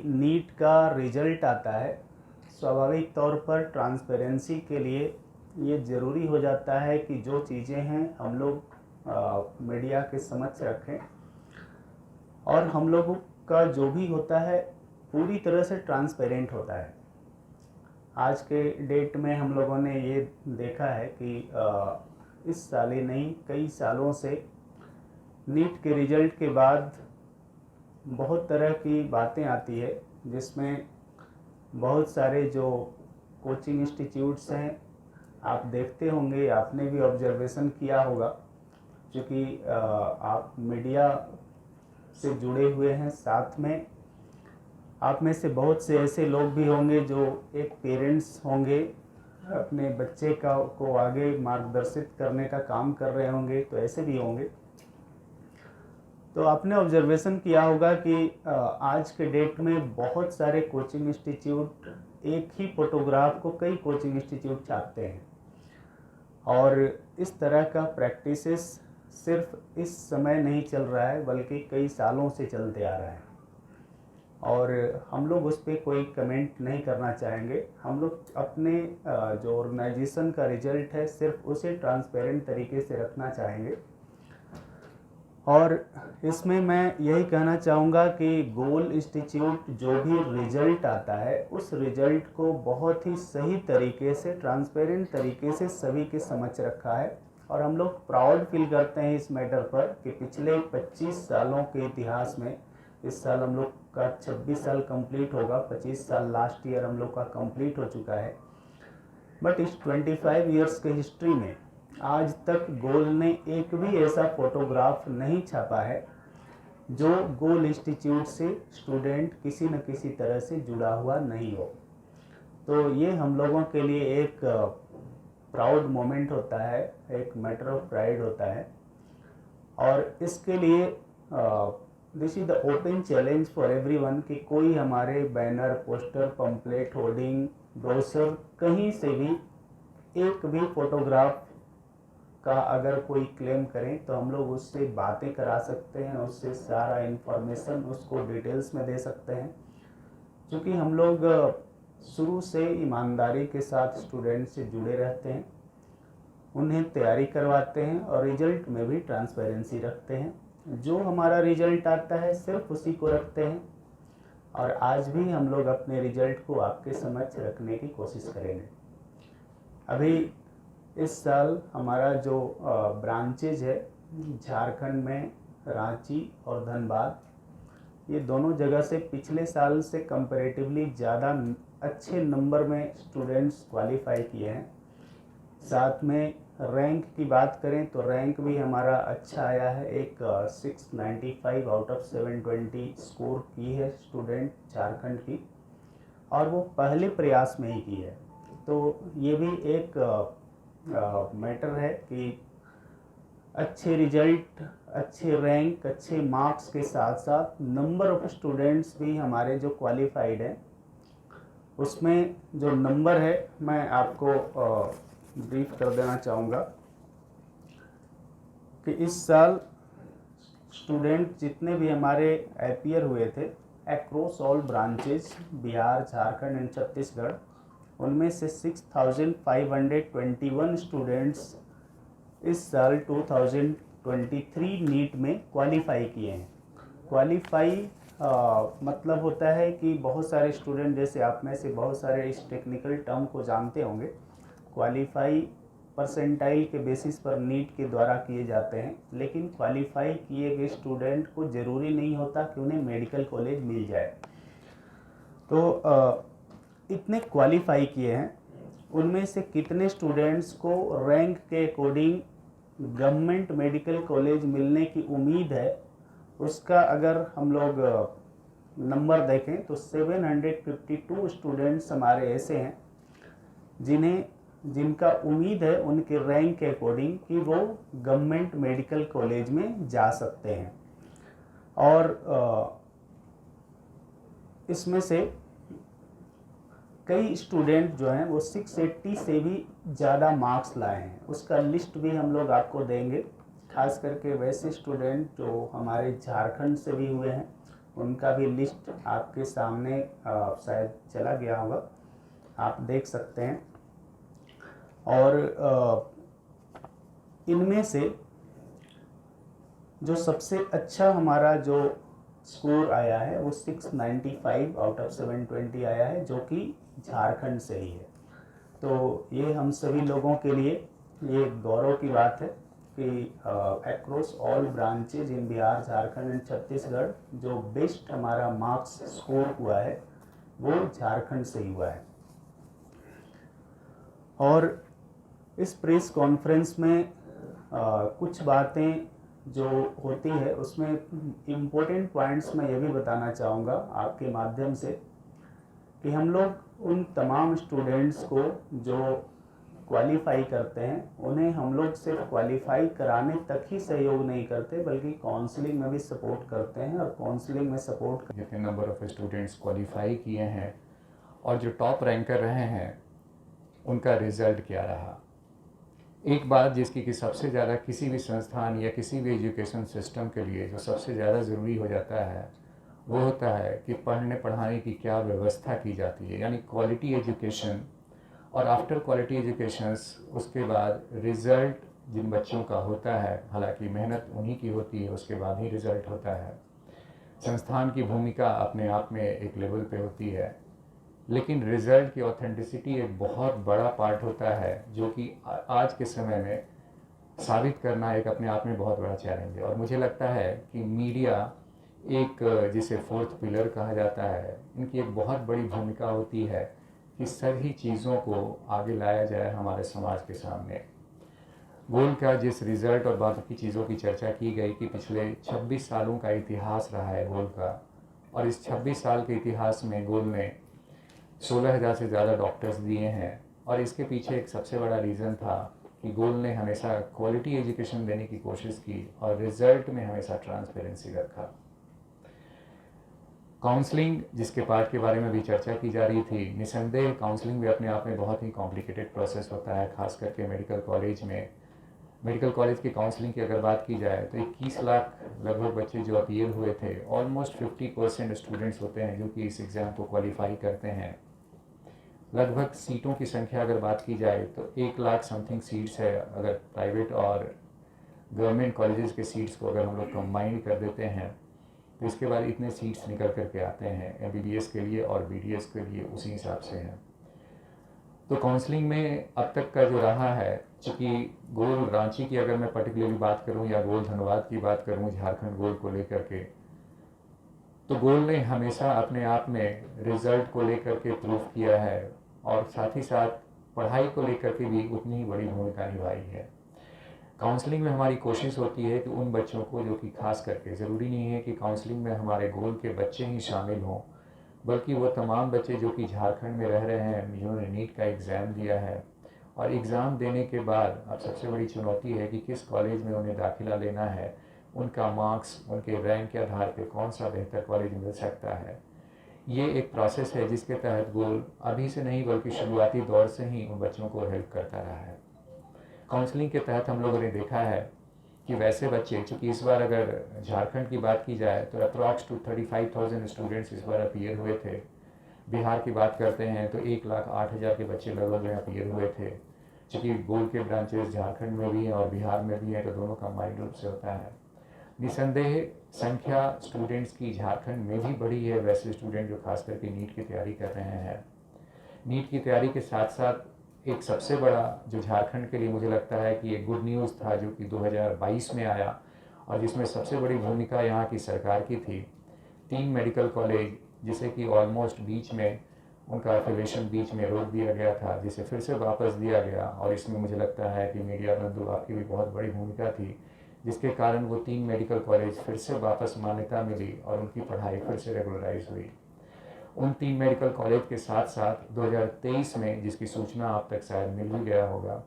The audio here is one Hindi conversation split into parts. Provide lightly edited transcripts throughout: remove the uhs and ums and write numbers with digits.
नीट का रिजल्ट आता है, स्वाभाविक तौर पर ट्रांसपेरेंसी के लिए ये ज़रूरी हो जाता है कि जो चीज़ें हैं हम लोग मीडिया के समक्ष रखें और हम लोगों का जो भी होता है पूरी तरह से ट्रांसपेरेंट होता है। आज के डेट में हम लोगों ने ये देखा है कि इस साल ही नहीं कई सालों से नीट के रिजल्ट के बाद बहुत तरह की बातें आती है, जिसमें बहुत सारे जो कोचिंग इंस्टीट्यूट्स हैं, आप देखते होंगे, आपने भी ऑब्जर्वेशन किया होगा, क्योंकि आप मीडिया से जुड़े हुए हैं। साथ में आप में से बहुत से ऐसे लोग भी होंगे जो एक पेरेंट्स होंगे, अपने बच्चे को आगे मार्गदर्शित करने का काम कर रहे होंगे, तो ऐसे भी होंगे। तो आपने ऑब्जर्वेशन किया होगा कि आज के डेट में बहुत सारे कोचिंग इंस्टीट्यूट एक ही फोटोग्राफ को कई कोचिंग इंस्टीट्यूट छापते हैं, और इस तरह का प्रैक्टिसेस सिर्फ इस समय नहीं चल रहा है बल्कि कई सालों से चलते आ रहा है, और हम लोग उस पर कोई कमेंट नहीं करना चाहेंगे। हम लोग अपने जो ऑर्गेनाइजेशन का रिजल्ट है सिर्फ उसे ट्रांसपेरेंट तरीके से रखना चाहेंगे। और इसमें मैं यही कहना चाहूँगा कि गोल इंस्टीट्यूट जो भी रिजल्ट आता है उस रिजल्ट को बहुत ही सही तरीके से ट्रांसपेरेंट तरीके से सभी के समक्ष रखा है, और हम लोग प्राउड फील करते हैं इस मैटर पर कि पिछले 25 सालों के इतिहास में, इस साल हम लोग का 26 साल कंप्लीट होगा, 25 साल लास्ट ईयर हम लोग का कंप्लीट हो चुका है, बट इस 25 ईयर्स के हिस्ट्री में आज तक गोल ने एक भी ऐसा फोटोग्राफ नहीं छापा है जो गोल इंस्टीट्यूट से स्टूडेंट किसी न किसी तरह से जुड़ा हुआ नहीं हो। तो ये हम लोगों के लिए एक प्राउड मोमेंट होता है, एक मैटर ऑफ प्राइड होता है, और इसके लिए this is the open challenge for everyone कि कोई हमारे banner, poster, pamphlet, hoarding, brochure कहीं से भी एक भी फोटोग्राफ का अगर कोई क्लेम करें तो हम लोग उससे बातें करा सकते हैं, उससे सारा इन्फॉर्मेशन उसको डिटेल्स में दे सकते हैं, क्योंकि हम लोग शुरू से ईमानदारी के साथ स्टूडेंट से जुड़े रहते हैं, उन्हें तैयारी करवाते हैं और रिजल्ट में भी ट्रांसपेरेंसी रखते हैं। जो हमारा रिजल्ट आता है सिर्फ उसी को रखते हैं, और आज भी हम लोग अपने रिजल्ट को आपके समक्ष रखने की कोशिश करेंगे। अभी इस साल हमारा जो ब्रांचेज है झारखंड में रांची और धनबाद, ये दोनों जगह से पिछले साल से कंपैरेटिवली ज़्यादा अच्छे नंबर में स्टूडेंट्स क्वालिफाई किए हैं। साथ में रैंक की बात करें तो रैंक भी हमारा अच्छा आया है, एक 695 आउट ऑफ 720 स्कोर की है स्टूडेंट झारखंड की, और वो पहले प्रयास में ही की है। तो ये भी एक मैटर है कि अच्छे रिजल्ट, अच्छे रैंक, अच्छे मार्क्स के साथ साथ नंबर ऑफ स्टूडेंट्स भी हमारे जो क्वालिफाइड हैं, उसमें जो नंबर है मैं आपको ब्रीफ कर देना चाहूँगा कि इस साल स्टूडेंट जितने भी हमारे अपीयर हुए थे across all branches Bihar, Jharkhand and Chhattisgarh, उनमें से 6521 स्टूडेंट्स इस साल 2023 नीट में क्वालिफाई किए हैं। क्वालिफाई मतलब होता है कि बहुत सारे स्टूडेंट, जैसे आप में से बहुत सारे इस टेक्निकल टर्म को जानते होंगे, क्वालिफाई परसेंटाइल के बेसिस पर नीट के द्वारा किए जाते हैं, लेकिन क्वालिफाई किए गए स्टूडेंट को ज़रूरी नहीं होता कि उन्हें मेडिकल कॉलेज मिल जाए। तो इतने क्वालिफाई किए हैं, उनमें से कितने स्टूडेंट्स को रैंक के अकॉर्डिंग गवर्नमेंट मेडिकल कॉलेज मिलने की उम्मीद है, उसका अगर हम लोग नंबर देखें तो 752 स्टूडेंट्स हमारे ऐसे हैं जिनका उम्मीद है उनके रैंक के अकॉर्डिंग कि वो गवर्नमेंट मेडिकल कॉलेज में जा सकते हैं। और इसमें से कई स्टूडेंट जो हैं वो 680 से भी ज़्यादा मार्क्स लाए हैं, उसका लिस्ट भी हम लोग आपको देंगे। खास करके वैसे स्टूडेंट जो हमारे झारखंड से भी हुए हैं, उनका भी लिस्ट आपके सामने शायद चला गया होगा, आप देख सकते हैं। और इनमें से जो सबसे अच्छा हमारा जो स्कोर आया है वो 695 आउट ऑफ 720 आया है, जो कि झारखंड से ही है। तो ये हम सभी लोगों के लिए ये गौरव की बात है कि across all branches in Bihar, Jharkhand and Chhattisgarh जो बेस्ट हमारा मार्क्स स्कोर हुआ है वो झारखंड से ही हुआ है। और इस प्रेस कॉन्फ्रेंस में कुछ बातें जो होती है उसमें इम्पोर्टेंट पॉइंट्स मैं ये भी बताना चाहूँगा आपके माध्यम से कि हम लोग उन तमाम स्टूडेंट्स को जो क्वालिफाई करते हैं उन्हें हम लोग सिर्फ क्वालिफाई कराने तक ही सहयोग नहीं करते बल्कि काउंसलिंग में भी सपोर्ट करते हैं। और काउंसलिंग में सपोर्ट जितने नंबर ऑफ स्टूडेंट्स क्वालिफाई किए हैं और जो टॉप रैंकर रहे हैं उनका रिजल्ट क्या रहा। एक बात जिसकी कि सबसे ज़्यादा किसी भी संस्थान या किसी भी एजुकेशन सिस्टम के लिए जो सबसे ज़्यादा ज़रूरी हो जाता है वो होता है कि पढ़ने पढ़ाने की क्या व्यवस्था की जाती है, यानी क्वालिटी एजुकेशन। और आफ्टर क्वालिटी एजुकेशन उसके बाद रिज़ल्ट जिन बच्चों का होता है, हालांकि मेहनत उन्हीं की होती है, उसके बाद ही रिज़ल्ट होता है। संस्थान की भूमिका अपने आप में एक लेवल पे होती है, लेकिन रिज़ल्ट की ऑथेंटिसिटी एक बहुत बड़ा पार्ट होता है जो कि आज के समय में साबित करना एक अपने आप में बहुत बड़ा चैलेंज है। और मुझे लगता है कि मीडिया एक जिसे फोर्थ पिलर कहा जाता है, इनकी एक बहुत बड़ी भूमिका होती है कि सभी चीज़ों को आगे लाया जाए हमारे समाज के सामने। गोल का जिस रिज़ल्ट और बाकी चीज़ों की चर्चा की गई कि पिछले 26 सालों का इतिहास रहा है गोल का, और इस 26 साल के इतिहास में गोल ने 16,000 से ज़्यादा डॉक्टर्स दिए हैं। और इसके पीछे एक सबसे बड़ा रीज़न था कि गोल ने हमेशा क्वालिटी एजुकेशन देने की कोशिश की और रिज़ल्ट में हमेशा ट्रांसपेरेंसी रखा। काउंसलिंग जिसके पार्ट के बारे में भी चर्चा की जा रही थी, निसंदेह काउंसलिंग भी अपने आप में बहुत ही कॉम्प्लिकेटेड प्रोसेस होता है, खास करके मेडिकल कॉलेज में। मेडिकल कॉलेज की काउंसलिंग की अगर बात की जाए तो 21 लाख लगभग बच्चे जो अपीयर हुए थे, ऑलमोस्ट 50% स्टूडेंट्स होते हैं जो कि इस एग्ज़ाम को क्वालिफाई करते हैं। लगभग सीटों की संख्या अगर बात की जाए तो 1 लाख समथिंग सीट्स है। अगर प्राइवेट और गवर्नमेंट कॉलेजेस के सीट्स को अगर हम लोग कंबाइन कर देते हैं तो इसके बाद इतने सीट्स निकल करके आते हैं MBBS के लिए और BDS के लिए उसी हिसाब से हैं। तो काउंसलिंग में अब तक का जो रहा है, चूँकि गोल रांची की अगर मैं पर्टिकुलरली बात करूं या गोल धनबाद की बात करूं झारखंड गोल को लेकर के, तो गोल ने हमेशा अपने आप में रिज़ल्ट को लेकर के प्रूफ किया है और साथ ही साथ पढ़ाई को लेकर के भी उतनी ही बड़ी भूमिका निभाई है। काउंसलिंग में हमारी कोशिश होती है कि उन बच्चों को जो कि खास करके, ज़रूरी नहीं है कि काउंसलिंग में हमारे गोल के बच्चे ही शामिल हों, बल्कि वो तमाम बच्चे जो कि झारखंड में रह रहे हैं, जिन्होंने नीट का एग्ज़ाम दिया है और एग्ज़ाम देने के बाद अब सबसे बड़ी चुनौती है कि किस कॉलेज में उन्हें दाखिला लेना है, उनका मार्क्स, उनके रैंक के आधार पर कौन सा बेहतर कॉलेज मिल सकता है। ये एक प्रोसेस है जिसके तहत गोल अभी से नहीं बल्कि शुरुआती दौर से ही उन बच्चों को हेल्प करता रहा है। काउंसलिंग के तहत हम लोगों ने देखा है कि वैसे बच्चे, चूँकि इस बार अगर झारखंड की बात की जाए तो अप्रॉक्स 35,000 स्टूडेंट्स इस बार अपीयर हुए थे। बिहार की बात करते हैं तो 1,08,000 के बच्चे लगभग में अपीयर हुए थे। चूँकि गोल के ब्रांचेस झारखंड में भी हैं और बिहार में भी हैं, तो दोनों कंबाइंड रूप से होता है। निसंदेह संख्या स्टूडेंट्स की झारखंड में भी बढ़ी है, वैसे स्टूडेंट जो खास करके नीट की तैयारी कर रहे हैं। नीट की तैयारी के साथ साथ एक सबसे बड़ा जो झारखंड के लिए मुझे लगता है कि एक गुड न्यूज़ था जो कि 2022 में आया और जिसमें सबसे बड़ी भूमिका यहाँ की सरकार की थी। 3 मेडिकल कॉलेज जिसे कि ऑलमोस्ट बीच में उनका एफिलिएशन बीच में रोक दिया गया था, जिसे फिर से वापस दिया गया। और इसमें मुझे लगता है कि मीडिया बंधु आपकी भी बहुत बड़ी भूमिका थी, जिसके कारण वो 3 मेडिकल कॉलेज फिर से वापस मान्यता मिली और उनकी पढ़ाई फिर से रेगुलराइज हुई। उन 3 मेडिकल कॉलेज के साथ साथ 2023 में, जिसकी सूचना आप तक शायद मिल ही गया होगा,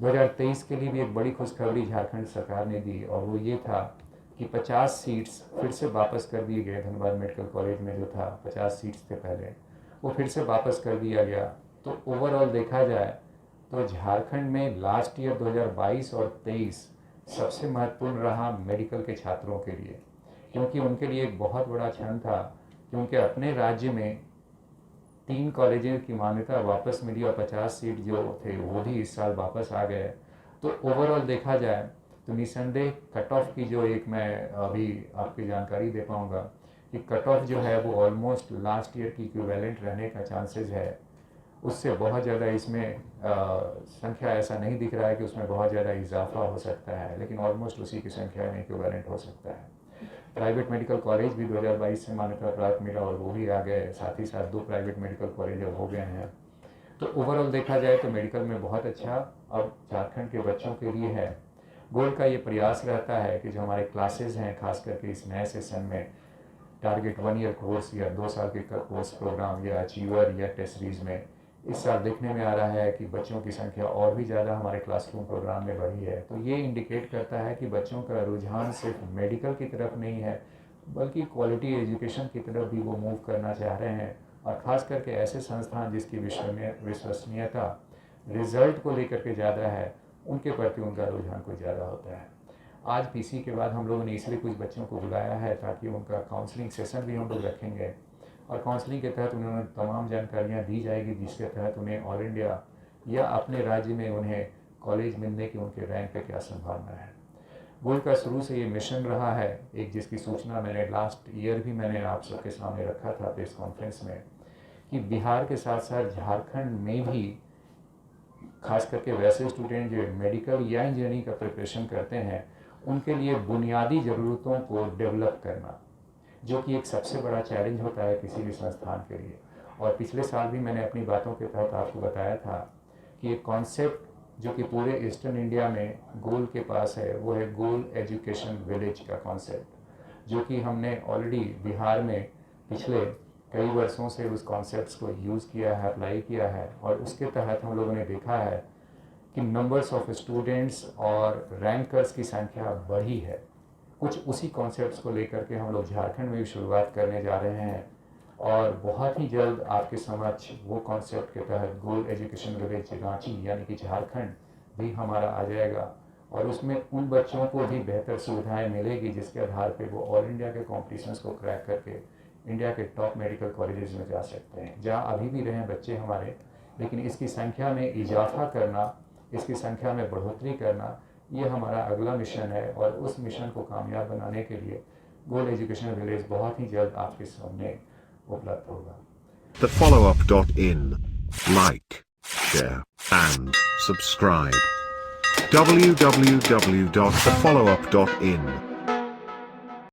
2023 के लिए भी एक बड़ी खुशखबरी झारखंड सरकार ने दी और वो ये था कि 50 सीट्स फिर से वापस कर दिए गए। धनबाद मेडिकल कॉलेज में जो था 50 सीट्स थे पहले, वो फिर से वापस कर दिया गया। तो ओवरऑल देखा जाए तो झारखंड में लास्ट ईयर 2022 और 23 सबसे महत्वपूर्ण रहा मेडिकल के छात्रों के लिए। क्योंकि उनके लिए एक बहुत बड़ा क्षण था कि उनके अपने राज्य में 3 कॉलेजों की मान्यता वापस मिली और 50 सीट जो थे वो भी इस साल वापस आ गए। तो ओवरऑल देखा जाए तो निसंदेह कट ऑफ की जो एक मैं अभी आपकी जानकारी दे पाऊँगा कि कट ऑफ जो है वो ऑलमोस्ट लास्ट ईयर की इक्विवेलेंट रहने का चांसेस है। उससे बहुत ज़्यादा इसमें संख्या ऐसा नहीं दिख रहा है कि उसमें बहुत ज़्यादा इजाफा हो सकता है, लेकिन ऑलमोस्ट उसी की संख्या में इक्विवेलेंट हो सकता है। प्राइवेट मेडिकल कॉलेज भी 2022 से मान्यता प्राप्त मिला और वो भी आ गए, साथ ही साथ 2 प्राइवेट मेडिकल कॉलेज अब हो गए हैं। तो ओवरऑल देखा जाए तो मेडिकल में बहुत अच्छा अब झारखंड के बच्चों के लिए है। गोल्ड का ये प्रयास रहता है कि जो हमारे क्लासेज हैं, खास करके इस नए सेशन में टारगेट 1 ईयर कोर्स या 2 साल के कोर्स प्रोग्राम या अचीवर या टेस्ट सीरीज में इस साल देखने में आ रहा है कि बच्चों की संख्या और भी ज़्यादा हमारे क्लासरूम प्रोग्राम में बढ़ी है। तो ये इंडिकेट करता है कि बच्चों का रुझान सिर्फ मेडिकल की तरफ नहीं है, बल्कि क्वालिटी एजुकेशन की तरफ भी वो मूव करना चाह रहे हैं, और ख़ास करके ऐसे संस्थान जिसकी विश्वसनीयता रिजल्ट को लेकर के ज़्यादा है, उनके प्रति उनका रुझान कुछ ज़्यादा होता है। आज पीसी के बाद हम लोगों ने इसलिए कुछ बच्चों को बुलाया है ताकि उनका काउंसलिंग सेशन भी हम लोग रखेंगे, और काउंसलिंग के तहत उन्हें तमाम जानकारियाँ दी जाएगी जिसके तहत उन्हें ऑल इंडिया या अपने राज्य में उन्हें कॉलेज मिलने की उनके रैंक पे क्या संभावना है। गोल्ड का शुरू से ये मिशन रहा है, एक जिसकी सूचना मैंने लास्ट ईयर भी मैंने आप सबके सामने रखा था प्रेस कॉन्फ्रेंस में, कि बिहार के साथ साथ झारखंड में भी खास करके वैसे स्टूडेंट जो मेडिकल या इंजीनियरिंग का प्रिपरेशन करते हैं उनके लिए बुनियादी ज़रूरतों को डेवलप करना, जो कि एक सबसे बड़ा चैलेंज होता है किसी भी संस्थान के लिए। और पिछले साल भी मैंने अपनी बातों के तहत आपको बताया था कि एक कॉन्सेप्ट जो कि पूरे ईस्टर्न इंडिया में गोल के पास है वो है गोल एजुकेशन विलेज का कॉन्सेप्ट, जो कि हमने ऑलरेडी बिहार में पिछले कई वर्षों से उस कॉन्सेप्ट्स को यूज़ किया है, अप्लाई किया है, और उसके तहत हम लोगों ने देखा है कि नंबर्स ऑफ स्टूडेंट्स और रैंकर्स की संख्या बढ़ी है। कुछ उसी कॉन्सेप्ट्स को लेकर के हम लोग झारखंड में भी शुरुआत करने जा रहे हैं, और बहुत ही जल्द आपके समक्ष वो कॉन्सेप्ट के तहत गोल एजुकेशन विलेज रांची यानी कि झारखंड भी हमारा आ जाएगा, और उसमें उन बच्चों को भी बेहतर सुविधाएं मिलेगी जिसके आधार पे वो ऑल इंडिया के कॉम्पिटिशन्स को क्रैक करके इंडिया के टॉप मेडिकल कॉलेजेस में जा सकते हैं, जहाँ अभी भी रहें बच्चे हमारे, लेकिन इसकी संख्या में इजाफा करना, इसकी संख्या में बढ़ोतरी करना, ये हमारा अगला मिशन है, और उस मिशन को कामयाब बनाने के लिए गोल एजुकेशन विलेज बहुत ही जल्द आपके सामने उपलब्ध होगा। thefollowup.in. Like, share, and subscribe. www.thefollowup.in